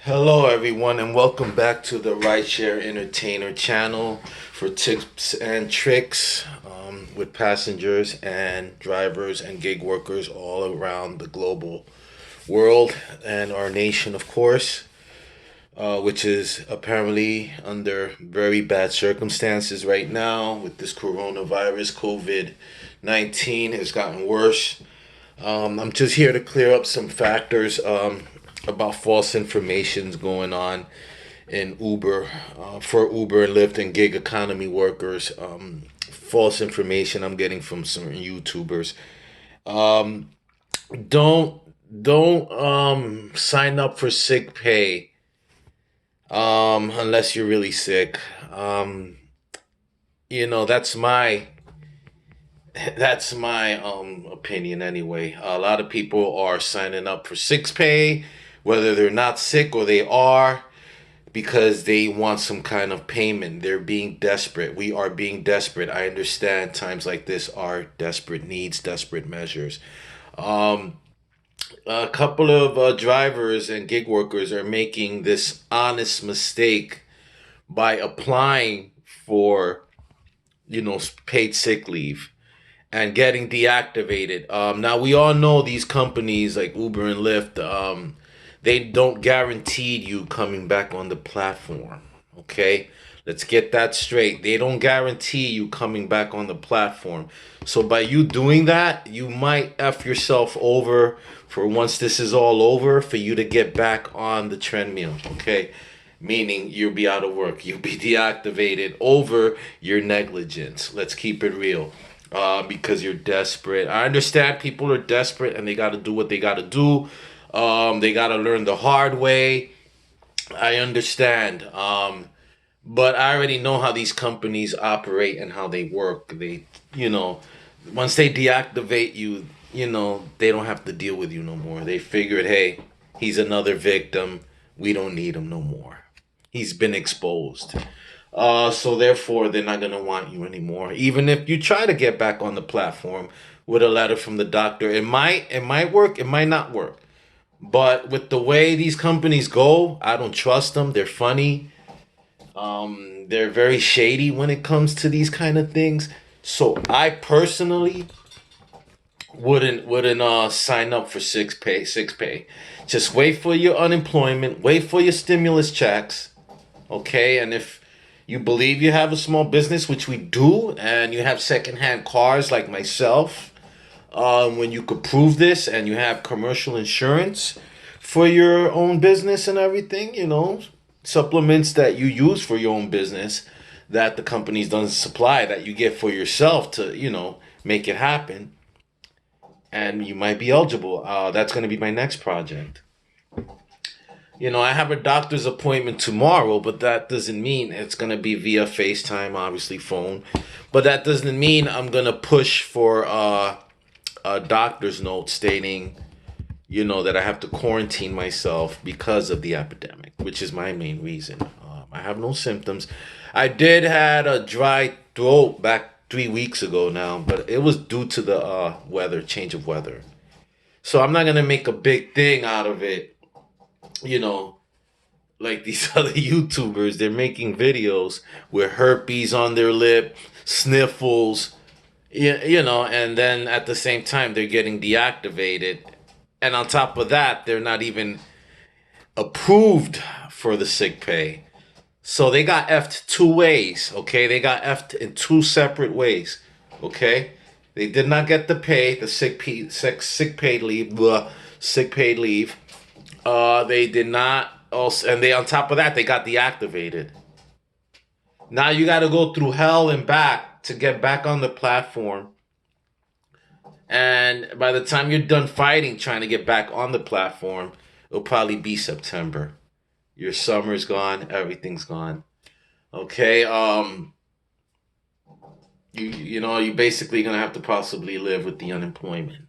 Hello, everyone, and welcome back to the Rideshare Entertainer channel for tips and tricks with passengers and drivers and gig workers all around the global world and our nation, of course, which is apparently under very bad circumstances right now with this coronavirus. COVID 19 has gotten worse. I'm just here to clear up some factors about false informations going on in Uber, for Uber and Lyft and gig economy workers. False information I'm getting from some YouTubers. Um, don't don't sign up for sick pay unless you're really sick. Um, that's my opinion anyway. A lot of people are signing up for sick pay, whether they're not sick or they are, because they want some kind of payment. They're being desperate. We are being desperate. I understand times like this are desperate needs, desperate measures. Um, a couple of drivers and gig workers are making this honest mistake by applying for, paid sick leave and getting deactivated. Now we all know these companies like Uber and Lyft, they don't guarantee you coming back on the platform. Okay, let's get that straight. They don't guarantee you coming back on the platform. So by you doing that, you might f yourself over for once this is all over for you to get back on the treadmill. Okay, meaning you'll be out of work, you'll be deactivated over your negligence. Let's keep it real. Because you're desperate. I understand people are desperate and they got to do what they got to do. They got to learn the hard way. I understand. But I already know how these companies operate and how they work. Once they deactivate you, they don't have to deal with you no more. They figured, hey, he's another victim. We don't need him no more. He's been exposed. So therefore, they're not gonna want you anymore. Even if you try to get back on the platform with a letter from the doctor, it might work, it might not work. But with the way these companies go, I don't trust them. They're funny. They're very shady when it comes to these kind of things. So I personally wouldn't sign up for sick pay. Just wait for your unemployment, wait for your stimulus checks, okay? And if you believe you have a small business, which we do, and you have secondhand cars like myself, when you could prove this and you have commercial insurance for your own business and everything, supplements that you use for your own business that the companies don't supply that you get for yourself to, make it happen. And you might be eligible. That's going to be my next project. I have a doctor's appointment tomorrow, but that doesn't mean it's going to be via FaceTime, obviously phone. But that doesn't mean I'm going to push for a doctor's note stating, that I have to quarantine myself because of the epidemic, which is my main reason. I have no symptoms. I did had a dry throat back 3 weeks ago now, but it was due to the change of weather. So I'm not going to make a big thing out of it, you know, like these other YouTubers. They're making videos with herpes on their lip, sniffles, and then at the same time they're getting deactivated. And on top of that, they're not even approved for the sick pay. So they got effed two ways, okay? They got effed in two separate ways, okay? They did not get the pay, the sick paid leave, sick paid leave. They did not also, and they on top of that, they got deactivated. Now you got to go through hell and back to get back on the platform. And by the time you're done fighting, trying to get back on the platform, it'll probably be September. Your summer's gone, everything's gone. Okay, you basically gonna have to possibly live with the unemployment.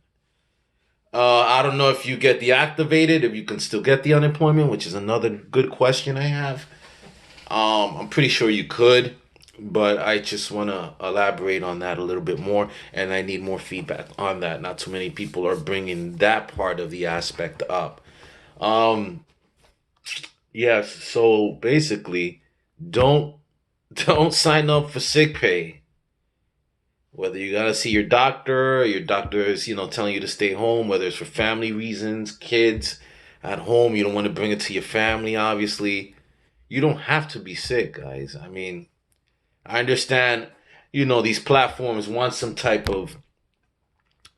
I don't know if you get deactivated, if you can still get the unemployment, which is another good question I have. I'm pretty sure you could, but I just want to elaborate on that a little bit more, and I need more feedback on that. Not too many people are bringing that part of the aspect up. Um, Yes, so basically, don't don't sign up for sick pay. Whether you gotta see your doctor is, telling you to stay home, whether it's for family reasons, kids at home, you don't want to bring it to your family, obviously. You don't have to be sick, guys. I mean, I understand, these platforms want some type of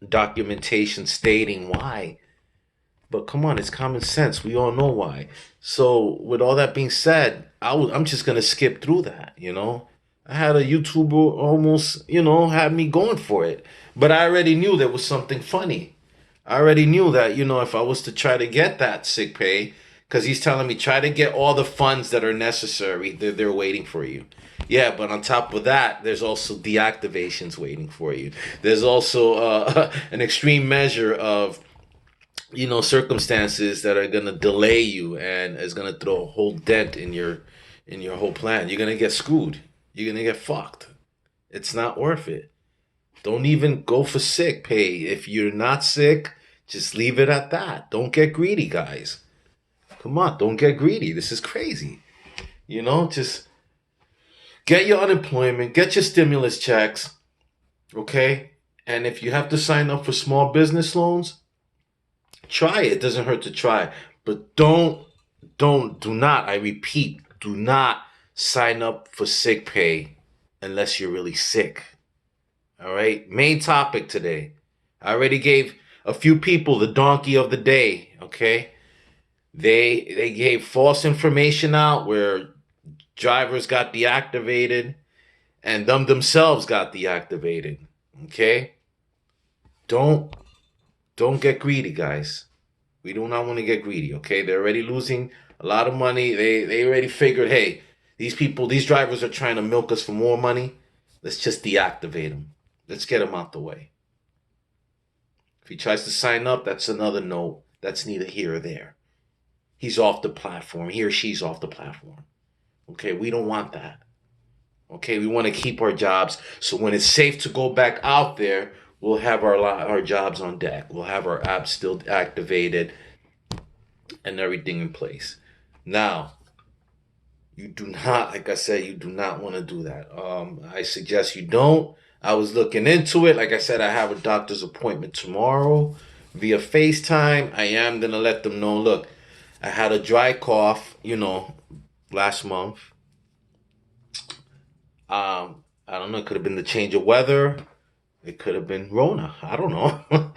documentation stating why. But come on, it's common sense. We all know why. So, with all that being said, I'm just gonna skip through that. I had a YouTuber almost, had me going for it, but I already knew there was something funny. I already knew that, if I was to try to get that sick pay, because he's telling me try to get all the funds that are necessary. They're waiting for you. Yeah, but on top of that, there's also deactivations waiting for you. There's also an extreme measure of circumstances that are gonna delay you and is gonna throw a whole dent in your whole plan. You're gonna get screwed. You're gonna get fucked. It's not worth it. Don't even go for sick pay. If you're not sick, just leave it at that. Don't get greedy, guys. Come on, don't get greedy. This is crazy. Just get your unemployment, get your stimulus checks, okay? And if you have to sign up for small business loans, try it. It doesn't hurt to try. But do not, I repeat, do not sign up for sick pay unless you're really sick. All right? Main topic today. I already gave a few people the donkey of the day, okay? They gave false information out where drivers got deactivated and them themselves got deactivated. Okay? Don't don't get greedy, guys. We do not want to get greedy, okay? They're already losing a lot of money. They already figured, hey, these drivers are trying to milk us for more money. Let's just deactivate them. Let's get him out the way. If he tries to sign up, that's another note. That's neither here or there. He's off the platform. He or she's off the platform. Okay, we don't want that. Okay, we want to keep our jobs. So when it's safe to go back out there, we'll have our jobs on deck. We'll have our apps still activated and everything in place. Now, you do not, like I said, you do not want to do that. I suggest you don't. I was looking into it. Like I said, I have a doctor's appointment tomorrow via FaceTime. I am going to let them know, look, I had a dry cough, last month. I don't know. It could have been the change of weather. It could have been Rona. I don't know.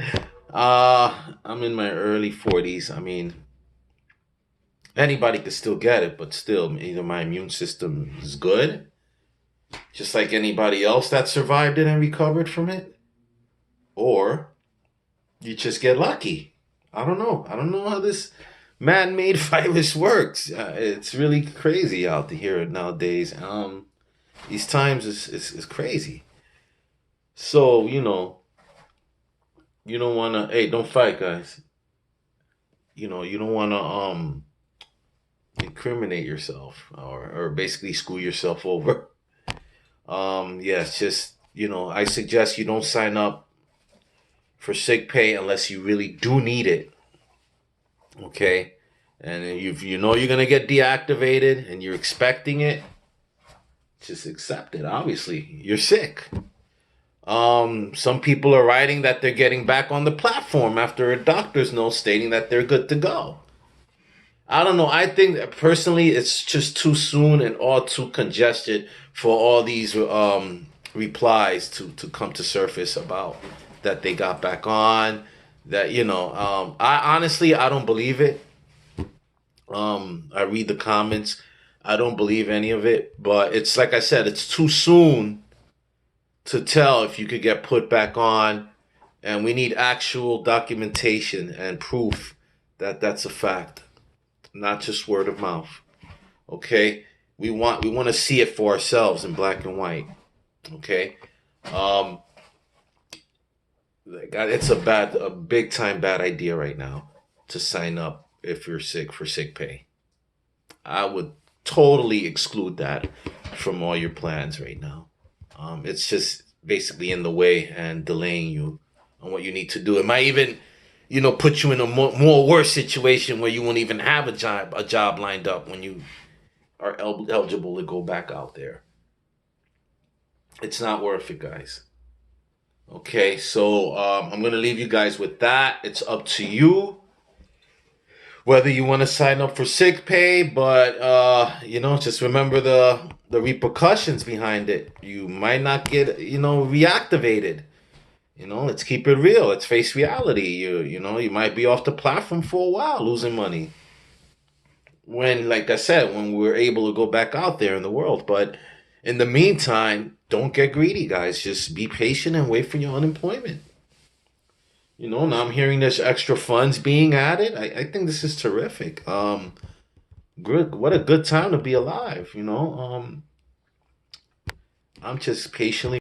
I'm in my early 40s. I mean, anybody could still get it, but still, either my immune system is good, just like anybody else that survived it and recovered from it, or you just get lucky. I don't know. I don't know how this man-made virus works. It's really crazy out here nowadays. These times is crazy. So you don't want to. Hey, don't fight, guys. You don't want to incriminate yourself or basically screw yourself over. Yes, just I suggest you don't sign up for sick pay unless you really do need it. Okay, and if you know you're gonna get deactivated and you're expecting it, just accept it. Obviously, you're sick. Some people are writing that they're getting back on the platform after a doctor's note stating that they're good to go. I don't know. I think that personally, it's just too soon and all too congested for all these replies to come to surface about that they got back on. That I honestly I don't believe it. I read the comments. I don't believe any of it. But it's like I said, it's too soon to tell if you could get put back on, and we need actual documentation and proof that that's a fact, not just word of mouth. Okay, we want to see it for ourselves in black and white. Okay, it's a big time bad idea right now to sign up if you're sick for sick pay. I would totally exclude that from all your plans right now. It's just basically in the way and delaying you on what you need to do. It might even put you in a more worse situation where you won't even have a job lined up when you are eligible to go back out there. It's not worth it, guys. Okay, so I'm gonna leave you guys with that. It's up to you whether you want to sign up for sick pay, but just remember the repercussions behind it. You might not get reactivated. Let's keep it real. Let's face reality. You might be off the platform for a while, losing money. When, like I said, when we're able to go back out there in the world. But in the meantime, don't get greedy, guys. Just be patient and wait for your unemployment. Now I'm hearing there's extra funds being added. I think this is terrific. Good. What a good time to be alive. I'm just patiently